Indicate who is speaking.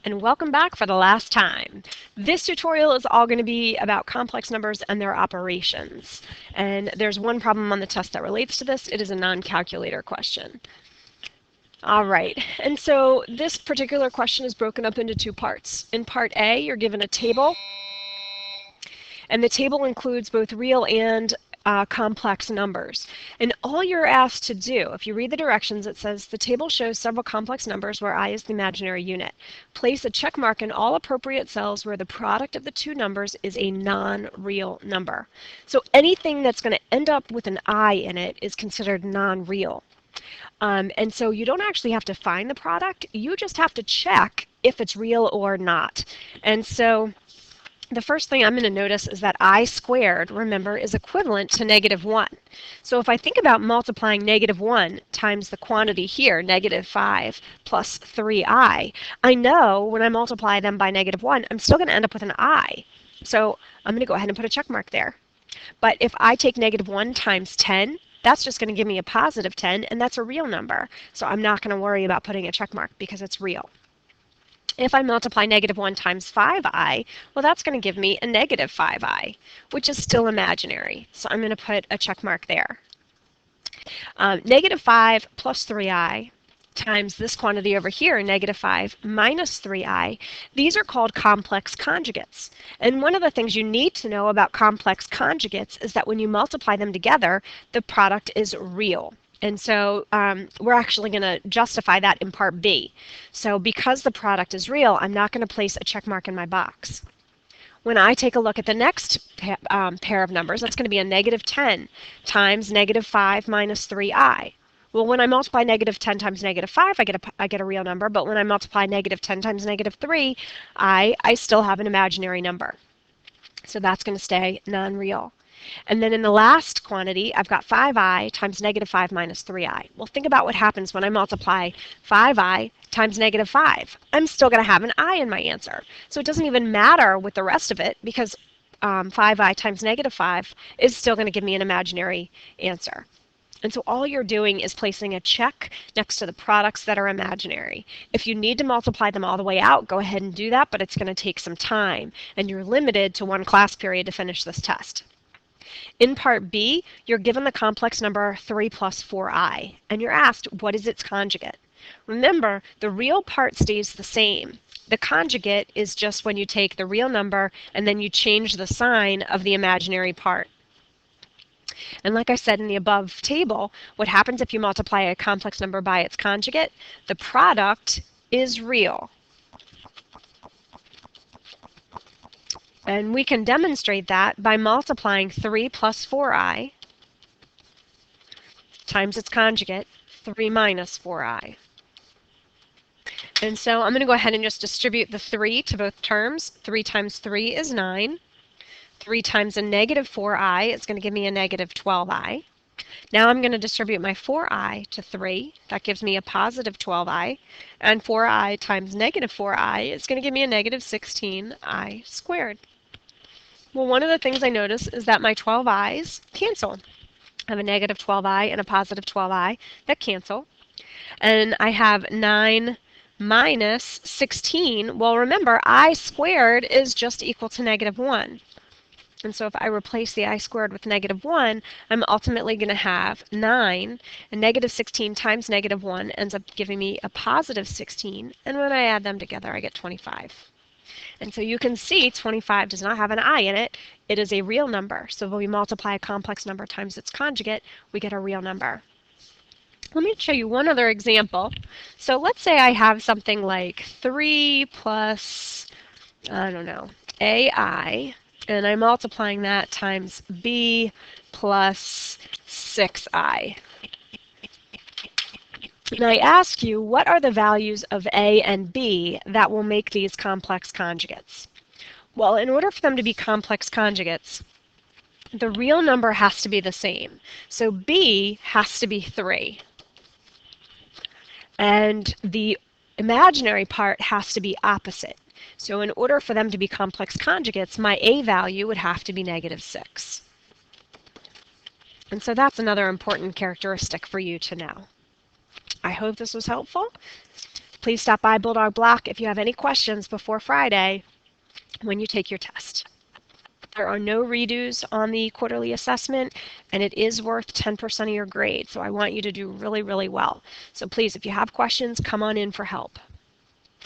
Speaker 1: and welcome back for the last time. This tutorial is all going to be about complex numbers and their operations. And there's one problem on the test that relates to this. It is a non-calculator question. All right, and so this particular question is broken up into two parts. In part A, you're given a table, and the table includes both real and complex numbers. And all you're asked to do, if you read the directions, it says the table shows several complex numbers where I is the imaginary unit. Place a check mark in all appropriate cells where the product of the two numbers is a non-real number. So anything that's going to end up with an I in it is considered non-real. And so you don't actually have to find the product, you just have to check if it's real or not. And so the first thing I'm going to notice is that I squared, remember, is equivalent to -1. So if I think about multiplying -1 times the quantity here, -5 plus 3i, I know when I multiply them by -1, I'm still going to end up with an I. So I'm going to go ahead and put a check mark there. But if I take -1 times 10, that's just going to give me a positive 10, and that's a real number. So I'm not going to worry about putting a check mark because it's real. If I multiply -1 times 5i, well, that's going to give me a -5i, which is still imaginary. So I'm going to put a check mark there. -5 plus 3i times this quantity over here, -5 minus 3i, these are called complex conjugates. And one of the things you need to know about complex conjugates is that when you multiply them together, the product is real. And so we're actually going to justify that in part B. So because the product is real, I'm not going to place a check mark in my box. When I take a look at the next pair of numbers, that's going to be a -10 times -5 minus 3i. Well, when I multiply -10 times -5, I get a real number. But when I multiply -10 times -3, I still have an imaginary number. So that's going to stay non-real. And then in the last quantity, I've got 5i times -5 minus 3i. Well, think about what happens when I multiply 5i times -5. I'm still going to have an I in my answer. So it doesn't even matter with the rest of it because 5i times -5 is still going to give me an imaginary answer. And so all you're doing is placing a check next to the products that are imaginary. If you need to multiply them all the way out, go ahead and do that, but it's going to take some time, and you're limited to one class period to finish this test. In part B, you're given the complex number 3 plus 4i, and you're asked, what is its conjugate? Remember, the real part stays the same. The conjugate is just when you take the real number and then you change the sign of the imaginary part. And like I said in the above table, what happens if you multiply a complex number by its conjugate? The product is real. And we can demonstrate that by multiplying 3 plus 4i times its conjugate, 3 minus 4i. And so I'm going to go ahead and just distribute the 3 to both terms. 3 times 3 is 9. 3 times a -4i is going to give me a -12i. Now I'm going to distribute my 4i to 3. That gives me a positive 12i. And 4i times -4i is going to give me a -16i squared. Well, one of the things I notice is that my 12i's cancel. I have a -12i and a positive 12i that cancel. And I have 9 minus 16. Well, remember, I squared is just equal to -1. And so if I replace the I squared with -1, I'm ultimately going to have 9, and -16 times -1 ends up giving me a positive 16. And when I add them together, I get 25. And so you can see 25 does not have an I in it. It is a real number. So when we multiply a complex number times its conjugate, we get a real number. Let me show you one other example. So let's say I have something like 3 plus, I don't know, AI, and I'm multiplying that times B plus 6i. And I ask you, what are the values of A and B that will make these complex conjugates? Well, in order for them to be complex conjugates, the real number has to be the same. So B has to be 3. And the imaginary part has to be opposite. So in order for them to be complex conjugates, my A value would have to be -6. And so that's another important characteristic for you to know. I hope this was helpful. please stop by Bulldog Block if you have any questions before Friday when you take your test. There are no redos on the quarterly assessment, and it is worth 10% of your grade. So I want you to do really, really well. So please, if you have questions, come on in for help.